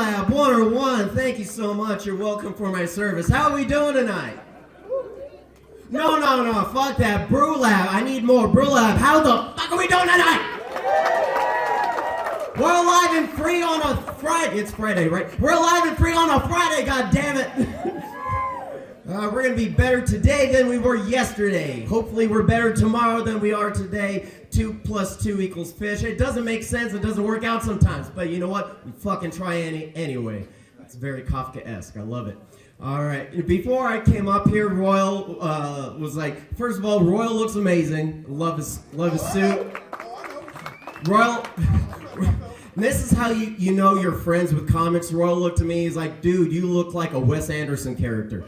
Lab 101. Thank you so much. You're welcome for my service. How are we doing tonight? No. Fuck that. Brew Lab. I need more. Brew Lab. How the fuck are we doing tonight? We're alive and free on a Friday. It's Friday, right? We're alive and free on a Friday, god damn it. We're going to be better today than we were yesterday. Hopefully we're better tomorrow than we are today. 2 + 2 = fish. It doesn't make sense. It doesn't work out sometimes. But you know what? We fucking try anyway. It's very Kafka-esque. I love it. All right. Before I came up here, Royal was like, first of all, Royal looks amazing. Love his suit. Royal... This is how you know you're friends with comics. Royal looked at me. He's like, dude, you look like a Wes Anderson character.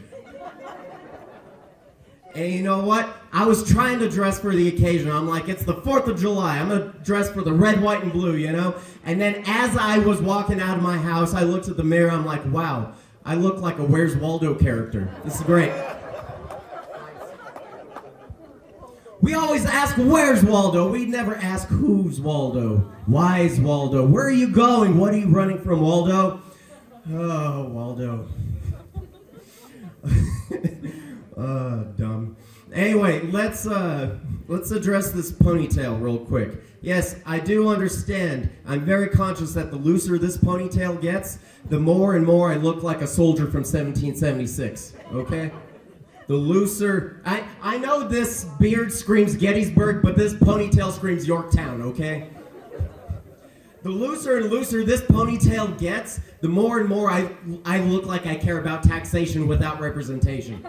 And you know what? I was trying to dress for the occasion. I'm like, it's the 4th of July. I'm going to dress for the red, white, and blue, you know? And then as I was walking out of my house, I looked at the mirror. I'm like, wow, I look like a Where's Waldo character. This is great. We always ask, where's Waldo? We never ask, who's Waldo? Why is Waldo? Where are you going? What are you running from, Waldo? Oh, Waldo. Dumb. Anyway, let's address this ponytail real quick. Yes, I do understand. I'm very conscious that the looser this ponytail gets, the more and more I look like a soldier from 1776, okay? The looser, I know this beard screams Gettysburg, but this ponytail screams Yorktown, okay? The looser and looser this ponytail gets, the more and more I look like I care about taxation without representation.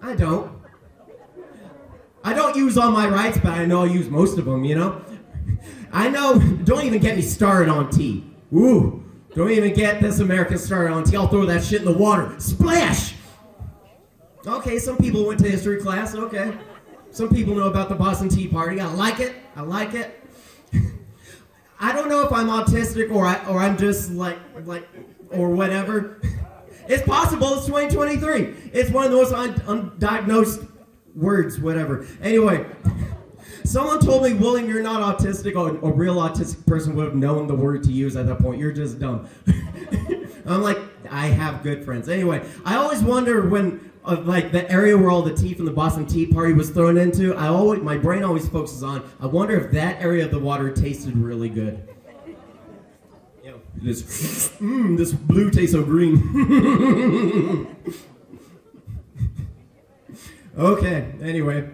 I don't use all my rights, but I know I use most of them, you know? I know, don't even get me started on tea. Ooh, don't even get this American started on tea. I'll throw that shit in the water. Splash! Okay, some people went to history class, okay. Some people know about the Boston Tea Party. I like it. I don't know if I'm autistic or I'm just like or whatever. It's possible. It's 2023. It's one of the most undiagnosed words, whatever. Anyway, someone told me, William, you're not autistic. A real autistic person would have known the word to use at that point. You're just dumb. I'm like, I have good friends. Anyway, I always wonder when, like, the area where all the tea from the Boston Tea Party was thrown into, my brain always focuses on, I wonder if that area of the water tasted really good. This blue tastes so green. Okay, anyway.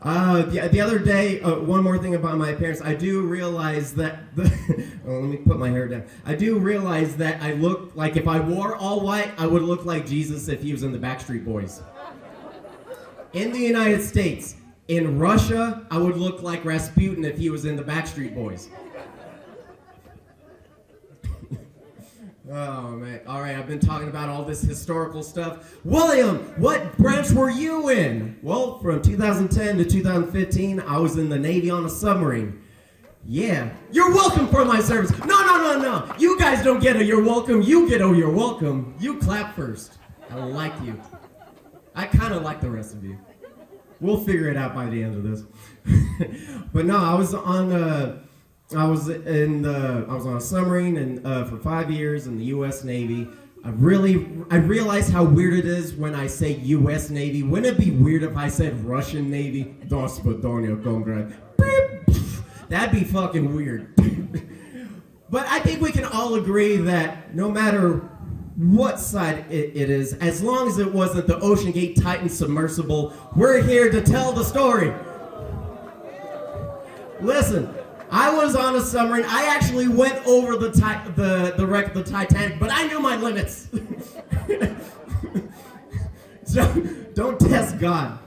The other day, one more thing about my appearance. I do realize that, let me put my hair down. I do realize that I look like, if I wore all white, I would look like Jesus if he was in the Backstreet Boys. In the United States. In Russia, I would look like Rasputin if he was in the Backstreet Boys. Oh, man. All right, I've been talking about all this historical stuff. William, what branch were you in? Well, from 2010 to 2015, I was in the Navy on a submarine. Yeah. You're welcome for my service. No. You guys don't get a you're welcome. You get a you're welcome. You clap first. I like you. I kind of like the rest of you. We'll figure it out by the end of this. But no, I was on a submarine and for 5 years in the U.S. Navy. I realize how weird it is when I say U.S. Navy. Wouldn't it be weird if I said Russian Navy? Dos Spadonio Kongrad. That'd be fucking weird. But I think we can all agree that no matter what side it is, as long as it wasn't the Ocean Gate Titan submersible, we're here to tell the story. Listen. I was on a submarine. I actually went over the wreck of the Titanic, but I knew my limits. So don't test God.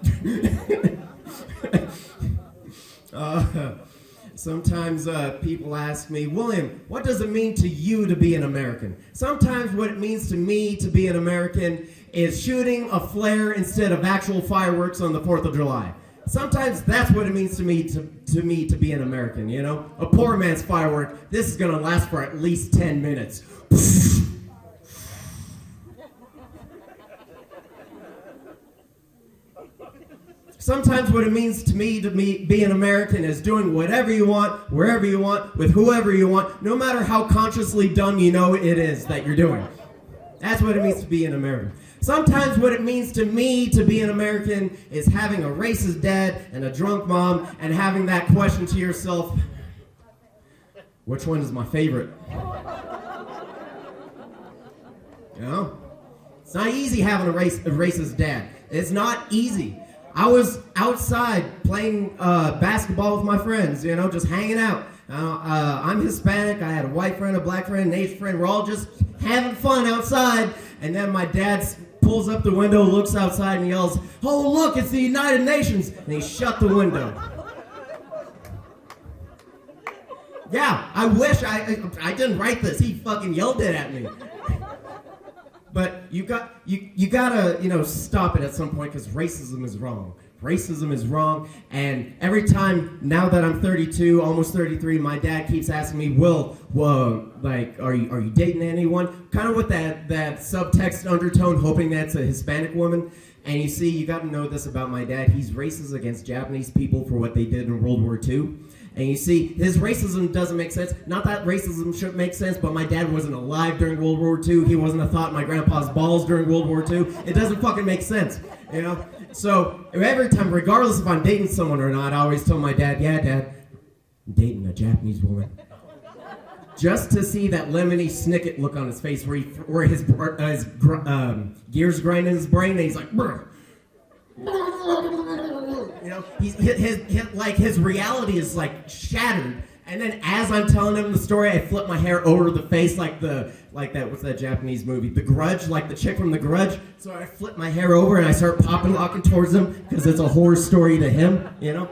Sometimes people ask me, William, what does it mean to you to be an American? Sometimes what it means to me to be an American is shooting a flare instead of actual fireworks on the 4th of July. Sometimes that's what it means to me to be an American, you know? A poor man's firework. This is gonna last for at least 10 minutes. Sometimes what it means to me be an American is doing whatever you want, wherever you want, with whoever you want, no matter how consciously dumb you know it is that you're doing. That's what it means to be an American. Sometimes what it means to me to be an American is having a racist dad and a drunk mom and having that question to yourself, which one is my favorite? You know? It's not easy having a racist dad. It's not easy. I was outside playing basketball with my friends, you know, just hanging out. I'm Hispanic. I had a white friend, a black friend, an Asian friend. We're all just having fun outside. And then my dad pulls up the window, looks outside, and yells, "Oh, look, it's the United Nations." And he shut the window. Yeah, I wish I didn't write this. He fucking yelled it at me. But you gotta stop it at some point because racism is wrong. Racism is wrong, and every time now that I'm 32, almost 33, my dad keeps asking me, "Will, like, are you dating anyone?" Kind of with that subtext undertone, hoping that's a Hispanic woman. And you see, you got to know this about my dad. He's racist against Japanese people for what they did in World War II. And you see, his racism doesn't make sense. Not that racism shouldn't make sense, but my dad wasn't alive during World War II. He wasn't a thought in my grandpa's balls during World War II. It doesn't fucking make sense, you know? So every time, regardless if I'm dating someone or not, I always tell my dad, "Yeah, Dad, I'm dating a Japanese woman." Just to see that lemony snicket look on his face where his gears grind in his brain, and he's like, "Brr." You know, his reality is like shattered. And then as I'm telling him the story, I flip my hair over the face like that. What's that Japanese movie? The Grudge, like the chick from The Grudge. So I flip my hair over and I start popping locking towards him because it's a horror story to him, you know.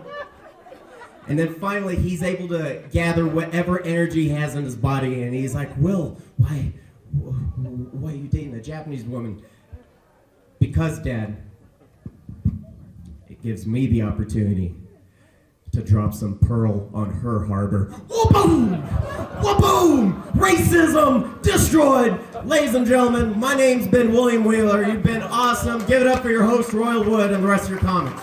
And then finally he's able to gather whatever energy he has in his body, and he's like, "Will, why are you dating a Japanese woman?" "Because, Dad, it gives me the opportunity to drop some pearl on her harbor." Wha-boom! Wha-boom! Racism destroyed! Ladies and gentlemen, my name's been William Wheeler. You've been awesome. Give it up for your host, Royal Wood, and the rest of your comics.